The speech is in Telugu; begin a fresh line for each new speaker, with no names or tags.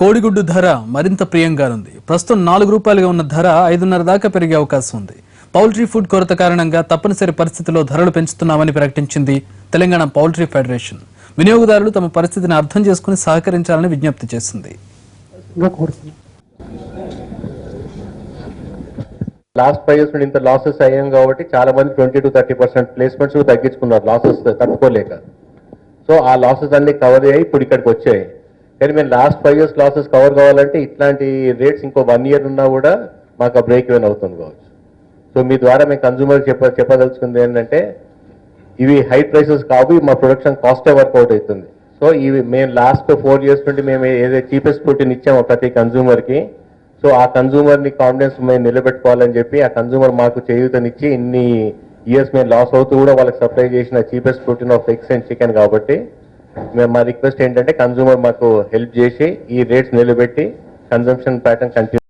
కోడిగుడ్డు ధర మరింత ప్రియంగానుంది. ప్రస్తుతం 4 రూపాయలుగా ఉన్న ధర 5.5 దాకా పెరిగే అవకాశం ఉంది. పౌల్ట్రీ ఫుడ్ కొరత కారణంగా తప్పనిసరి పరిస్థితుల్లో ధరలు పెంచుతున్నామని ప్రకటించింది తెలంగాణ పౌల్ట్రీ ఫెడరేషన్. వినియోగదారులు తమ పరిస్థితిని అర్థం చేసుకుని సహకరించాలని విజ్ఞప్తి చేసింది.
లాస్ట్ 5 years ఇంత లాసెస్ అయ్యాం కాబట్టి చాలా మంది 20 to 30% ప్లేస్మెంట్స్ తగ్గించుకున్నారు లాసెస్ తట్టుకోలేక. సో ఆ లాసెస్ అన్ని కవర్ అయ్యి ఇప్పుడు ఇక్కడికి వచ్చాయి. కానీ మేము లాస్ట్ 5 years లాసెస్ కవర్ కావాలంటే ఇట్లాంటి రేట్స్ ఇంకో 1 year ఉన్నా కూడా మాకు బ్రేక్ ఈవెన్ అవుతుంది కావచ్చు. సో మీ ద్వారా మేము కన్జ్యూమర్ చెప్పదలుచుకుంది ఏంటంటే ఇవి హై ప్రైసెస్ కావు, మా ప్రొడక్షన్ కాస్టే వర్కౌట్ అవుతుంది. సో ఇవి మేము లాస్ట్ 4 years నుండి మేము ఏదైతే చీపెస్ట్ ప్రోటీన్ ఇచ్చామో ప్రతి కన్జ్యూమర్కి, సో ఆ కన్జ్యూమర్ని కాన్ఫిడెన్స్ మేము నిలబెట్టుకోవాలని చెప్పి ఆ కన్జ్యూమర్ మాకు చేయూతనిచ్చి ఇన్ని ఇయర్స్ మేము లాస్ అవుతూ కూడా వాళ్ళకి సప్లై చేసిన cheapest protein of eggs and chicken. కాబట్టి మేము మా రిక్వెస్ట్ ఏంటంటే కన్జ్యూమర్ మాకు హెల్ప్ చేసి ఈ రేట్స్ నిలబెట్టి కన్జంప్షన్ ప్యాటర్న్ కంటిన్యూ